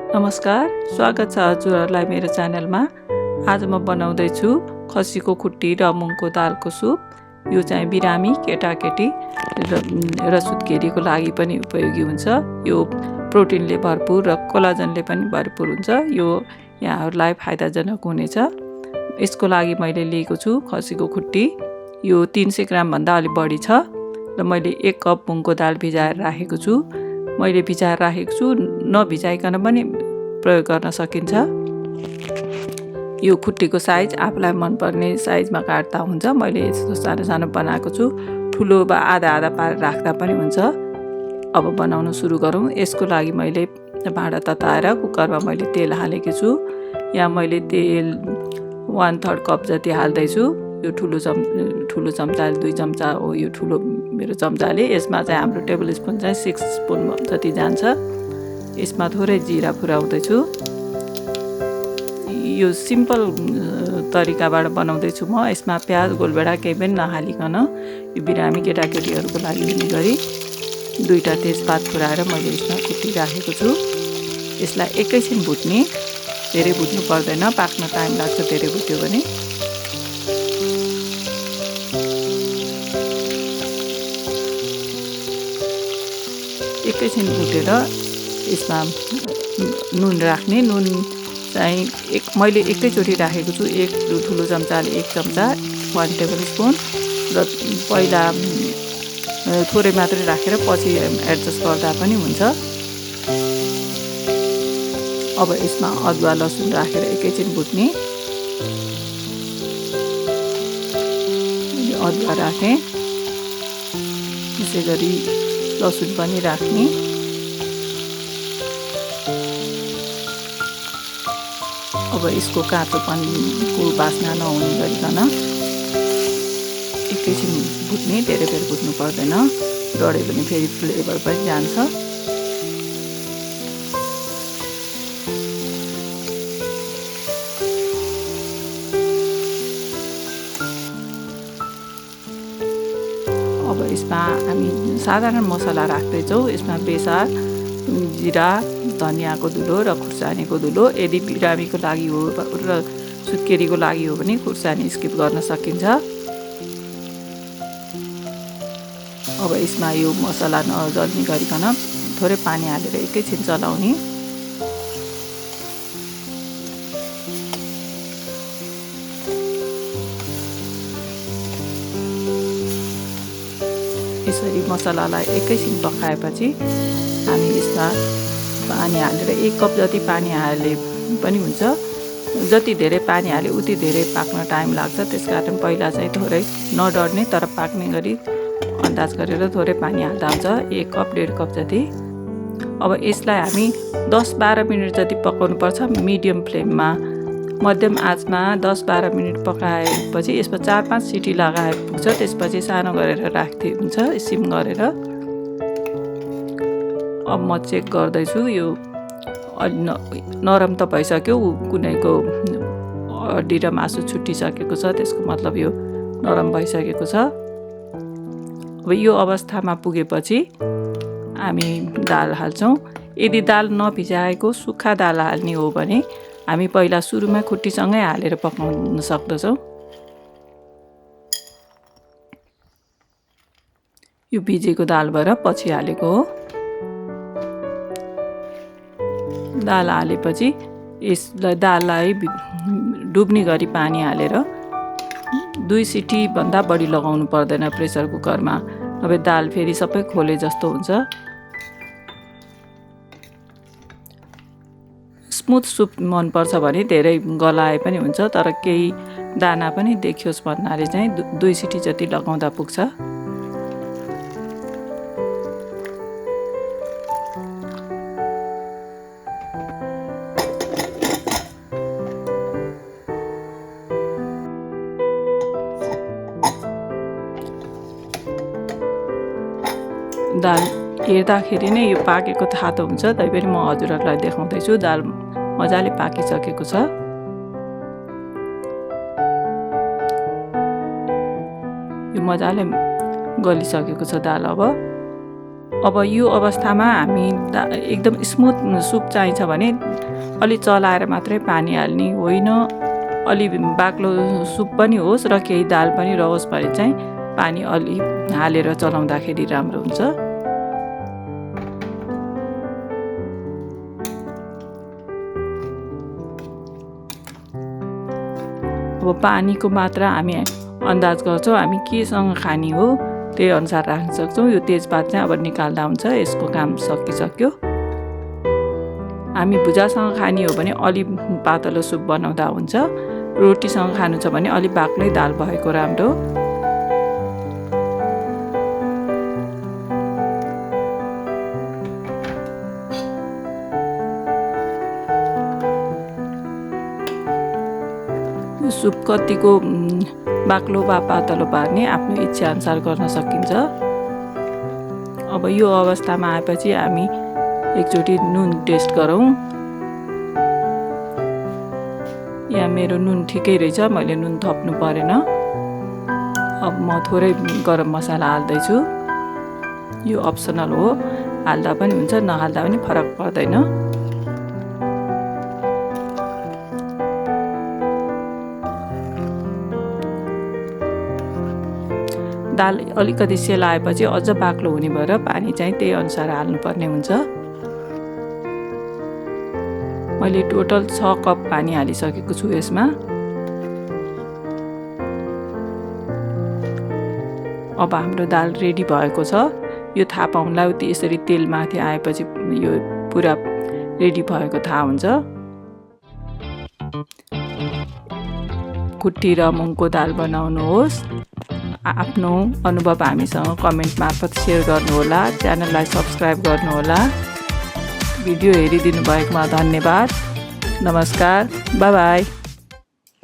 नमस्कार, स्वागत छ हजुरहरूलाई मेरो च्यानलमा। आज म बनाउँदैछु खसीको खुट्टी र मुङको दालको सुप। यो चाहिँ बिरामी, केटाकेटी र सुत्केरीको लागि पनि उपयोगी हुन्छ। यो प्रोटिनले भरपुर र कोलाजनले पनि भरपुर हुन्छ। यो यहाँहरूलाई फाइदाजनक हुनेछ। यसको लागि मैले लिएको छु खसीको खुट्टी। यो 300 ग्रामभन्दा अलि बढी छ र मैले 1 कप मुङको दाल भिजाएर राखेको छु। मैले भिजाएर राखेको छु, नभिजाइकन पनि प्रयोग गर्न सकिन्छ। यो खुट्टीको साइज आफूलाई मनपर्ने साइजमा काट्दा हुन्छ। मैले यस्तो सानो सानो बनाएको छु। ठुलो वा आधा आधा पारेर राख्दा पनि हुन्छ। अब बनाउन सुरु गरौँ। यसको लागि मैले भाँडा तताएर कुकरमा मैले तेल हालेकी छु। यहाँ मैले तेल 1/3 कप जति हाल्दैछु। यो ठुलो चम्चा 2 चम्चा हो, यो ठुलो मेरो चम्चाले। यसमा चाहिँ हाम्रो टेबल स्पुन चाहिँ 6 स्पुन जति जान्छ। यसमा थोरै जिरा पुर्याउँदैछु। यो सिम्पल तरिकाबाट बनाउँदैछु म। यसमा प्याज गोलभेडा केही पनि नहालिकन यो बिरामी केटाकेटीहरूको लागि हुने गरी 2टा तेजपात पुर्याएर मैले यसमा कुटिराखेको छु। यसलाई एकैछिन भुट्ने, धेरै भुट्नु पर्दैन, पाक्न टाइम लाग्छ धेरै भुट्यो भने। एकैछिन भुटेर यसमा नुन राख्ने। नुन चाहिँ मैले एकैचोटि राखेको छु। एक ठुलो चम्चाले 1 चम्चा 1 टेबल स्पुन र पहिला थोरै मात्रै राखेर पछि एडजस्ट गर्दा पनि हुन्छ। अब यसमा अदुवा लसुन राखेर एकैछिन भुट्ने। अदुवा राखेँ, त्यसै गरी लसुन पनि राख्ने। अब यसको काँचोपनको बास्ना नहुने गरिकन एकैछिन भुट्ने, धेरै बेर भुट्नु पर्दैन, डढ्यो भने फेरि फ्लेभर पनि जान्छ। अब यसमा हामी साधारण मसला राख्दैछौँ। यसमा बेसार, जिरा, धनियाँको धुलो र खुर्सानीको धुलो। यदि बिरामीको लागि हो र सुत्केरीको लागि हो भने खुर्सानी स्किप गर्न सकिन्छ। अब यसमा यो मसला नजल्ने गरिकन थोरै पानी हालेर एकैछिन चलाउने। यसरी मसलालाई एकैछिन पकाएपछि हामी यसमा पानी हालेर 1 कप जति पानी हाले पनि हुन्छ। जति धेरै पानी हाले उति धेरै पाक्न टाइम लाग्छ। त्यसकारण पहिला चाहिँ थोरै नडढ्ने तर पाक्ने गरी अन्दाज गरेर थोरै पानी हाल्दा हुन्छ। 1 कप 1.5 कप जति। अब यसलाई हामी 10-12 मिनट जति पकाउनुपर्छ मिडियम फ्लेममा। मध्यम आँचमा 10-12 मिनट पकाएपछि यसमा 4-5 सिटी लगाए पुग्छ। त्यसपछि सानो गरेर राख्दै हुन्छ, सिम गरेर। अब म चेक गर्दैछु। यो नरम त भइसक्यो, कुनैको हड्डी र मासु छुट्टिसकेको छ, त्यसको मतलब यो नरम भइसकेको छ। अब यो अवस्थामा पुगेपछि हामी दाल हाल्छौँ। यदि दाल नभिजाएको सुक्खा दाल हाल्ने हो भने हामी पहिला सुरुमा खुट्टीसँगै हालेर पकाउन सक्दछौँ। यो भिजेको दाल भएर पछि हालेको हो। दाल हालेपछि यसलाई दाललाई डुब्ने गरी पानी हालेर 2 सिटी भन्दा बढी लगाउनु पर्दैन प्रेसर कुकरमा, नभए दाल फेरि सबै खोले जस्तो हुन्छ। स्मुथ सुप मनपर्छ भने धेरै गलाए पनि हुन्छ, तर केही दाना पनि देखियोस् भन्नाले चाहिँ 2 सिटी जति लगाउँदा पुग्छ। दाल हेर्दाखेरि नै यो पाकेको थाहा त हुन्छ, तैपनि म हजुरहरूलाई देखाउँदैछु। दाल मजाले पाकिसकेको छ। यो मजाले गलिसकेको छ दाल। अब अब यो अवस्थामा हामी एकदम स्मुथ सुप चाहिन्छ भने अलि चलाएर मात्रै पानी हाल्ने होइन, अलि बाक्लो सुप पनि होस् र केही दाल पनि रहोस् भने चाहिँ पानी अलि हालेर चलाउँदाखेरि राम्रो हुन्छ। अब पानीको मात्रा हामी अन्दाज गर्छौँ, हामी केसँग खाने हो त्यही अनुसार राख्न सक्छौँ। यो तेजपात चाहिँ अब निकाल्दा हुन्छ, यसको काम सकिसक्यो। हामी भुजासँग खाने हो भने अलि पातलो सुप बनाउँदा हुन्छ, रोटीसँग खानु छ भने अलि बाक्लै दाल भएको राम्रो। सुप कतिको बाक्लो वा पातलो पार्ने आफ्नो इच्छा अनुसार गर्न सकिन्छ। अब यो अवस्थामा आएपछि हामी एकचोटि नुन टेस्ट गरौँ। यहाँ मेरो नुन ठिकै रहेछ, मैले नुन थप्नु परेन। अब म थोरै गरम मसाला हाल्दैछु। यो अप्सनल हो, हाल्दा पनि हुन्छ नहाल्दा पनि फरक पर्दैन। दाल अलिकति सेलाएपछि अझ बाक्लो हुने भएर पानी चाहिँ त्यही अनुसार हाल्नुपर्ने हुन्छ। मैले टोटल 6 कप पानी हालिसकेको छु यसमा। अब हाम्रो दाल रेडी भएको छ। यो थाहा पाउनुलाई यसरी तेल माथि आएपछि यो पुरा रेडी भएको थाहा हुन्छ। खुट्टी र मुङको दाल बनाउनुहोस्। आफ्नो अनुभव हामीसँग कमेन्ट मार्फत सेयर गर्नुहोला। च्यानललाई सब्स्क्राइब गर्नुहोला। भिडियो हेरिदिनु भएकोमा धन्यवाद। नमस्कार, बाई बाई।